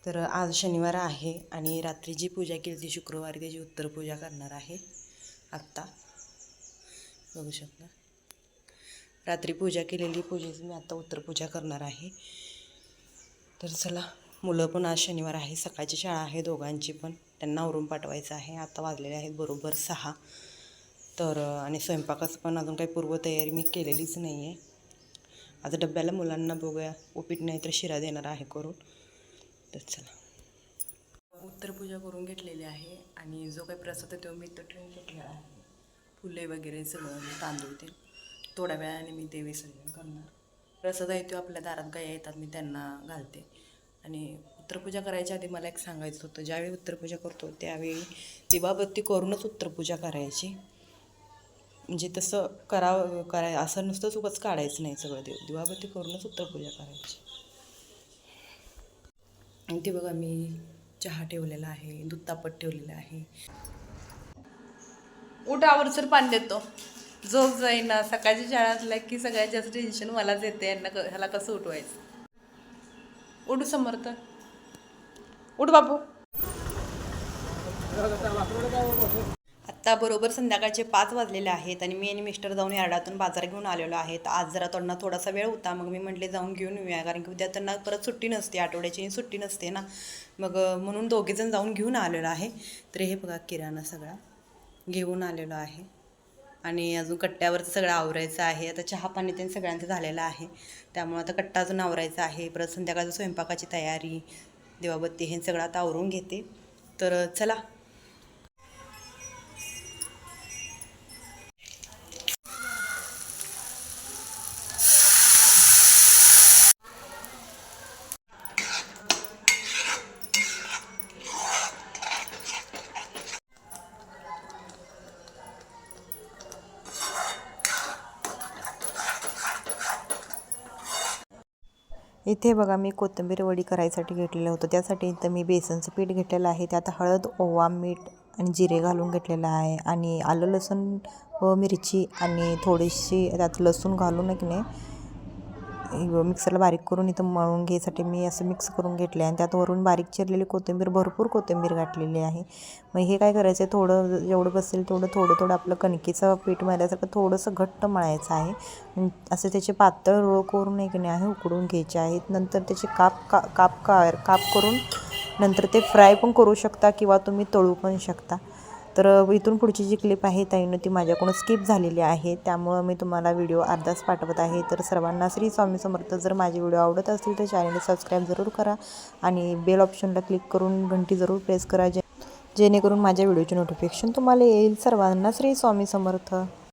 तर आज शनिवार आहे आणि रात्री जी पूजा केली ती शुक्रवारी त्याची उत्तर पूजा करणार आहे. आत्ता बघू शकता रात्री पूजा केलेली पूजेची मी आत्ता उत्तर पूजा करणार आहे. तर चला, मुलं पण आज शनिवार आहे, सकाळची शाळा आहे दोघांची पण, त्यांना आवरून पाठवायचं आहे. आता वाजलेले आहेत बरोबर 6. तर आणि स्वयंपाकाचं पण अजून काही पूर्वतयारी मी केलेलीच नाही आहे. आज डब्याला मुलांना बघूया उपीट नाही तर शिरा देणार आहे करून. तर चला, उत्तरपूजा करून घेतलेली आहे आणि जो काही प्रसाद आहे तो मी तर ठेवून घेतलेला आहे. फुले वगैरे सगळं तांदूळ ते थोड्या वेळाने मी ते विसर्जन करणार. प्रसाद आहे तो आपल्या दारात गाया येतात, मी त्यांना घालते. आणि उत्तरपूजा करायच्या आधी मला एक सांगायचं होतं, ज्यावेळी उत्तरपूजा करतो त्यावेळी दिवाबत्ती करूनच उत्तरपूजा करायची. म्हणजे तसं असं नुसतंच उगाच काढायचं नाही, सगळं दिवाबत्ती करूनच उत्तरपूजा करायची. आणि ते बघा मी चहा ठेवलेला आहे, दूध तापत ठेवलेलं आहे. उठावर सर पाणी देतो, झोप जाईना. सकाळची शाळा असल्या की सगळ्यात जास्त टेन्शन मलाच येते, ह्याला कसं उठवायचं. उठू समर्थ, उठ बाबू. आत्ता बरोबर संध्याकाळचे 5 वाजलेले आहेत आणि मी आणि मिस्टर जाऊन यार्डातून बाजार घेऊन आलेलो आहेत. आज जरा त्यांना थोडासा वेळ होता, मग मी म्हटले जाऊन घेऊन येऊया, कारण की उद्या त्यांना परत सुट्टी नसते, आठवड्याची सुट्टी नसते ना. मग म्हणून दोघेजण जाऊन घेऊन आलेलो आहे. तर हे बघा किराणा सगळा घेऊन आलेलो आहे आणि अजून कट्ट्यावरचं सगळं आवरायचं आहे. आता चहा पाणी त्यांनी सगळ्यांचं झालेलं आहे, त्यामुळे आता कट्टा अजून आवरायचा आहे. परत संध्याकाळचं स्वयंपाकाची तयारी, दिवाबत्ती हे सगळं आता आवरून घेते. तर चला, इथे बघा मी कोथिंबीर वडी करायसाठी घेतलेलं होतं. त्यासाठी इथं मी बेसनचं पीठ घेतलेलं आहे. त्यात हळद, ओवा, मीठ आणि जिरे घालून घेतलेलं आहे आणि आलं, लसूण व मिरची आणि थोडीशी त्यात लसूण घालून की नाही मिक्सरला बारीक करून इथं मळून घ्यायसाठी मी असं मिक्स करून घेतले आणि त्यात वरून बारीक चिरलेली कोथिंबीर, भरपूर कोथिंबीर घातलेली आहे. मग हे काय करायचं आहे, थोडं जेवढं बसेल तेवढं थोडं आपलं कणकेचं पीठ मळल्यासारखं थोडंसं घट्ट मळायचं आहे. असं त्याचे पातळ रोळ करून की नाही आहे उकडून घ्यायचे आहेत. नंतर त्याचे काप करून नंतर ते फ्राय पण करू शकता किंवा तुम्ही तळू पण शकता. तर इथून पुढची जी क्लिप आहे ताईनं ती माझ्याकडून स्किप झालेली आहे, त्यामुळं मी तुम्हाला व्हिडिओ अर्धाच पाठवत आहे. तर सर्वांना श्री स्वामी समर्थ. जर माझे व्हिडिओ आवडत असतील तर चॅनलला सबस्क्राईब जरूर करा आणि बेल ऑप्शनला क्लिक करून घंटी जरूर प्रेस करा, जेणेकरून माझ्या व्हिडिओचे नोटिफिकेशन तुम्हाला येईल. सर्वांना श्री स्वामी समर्थ.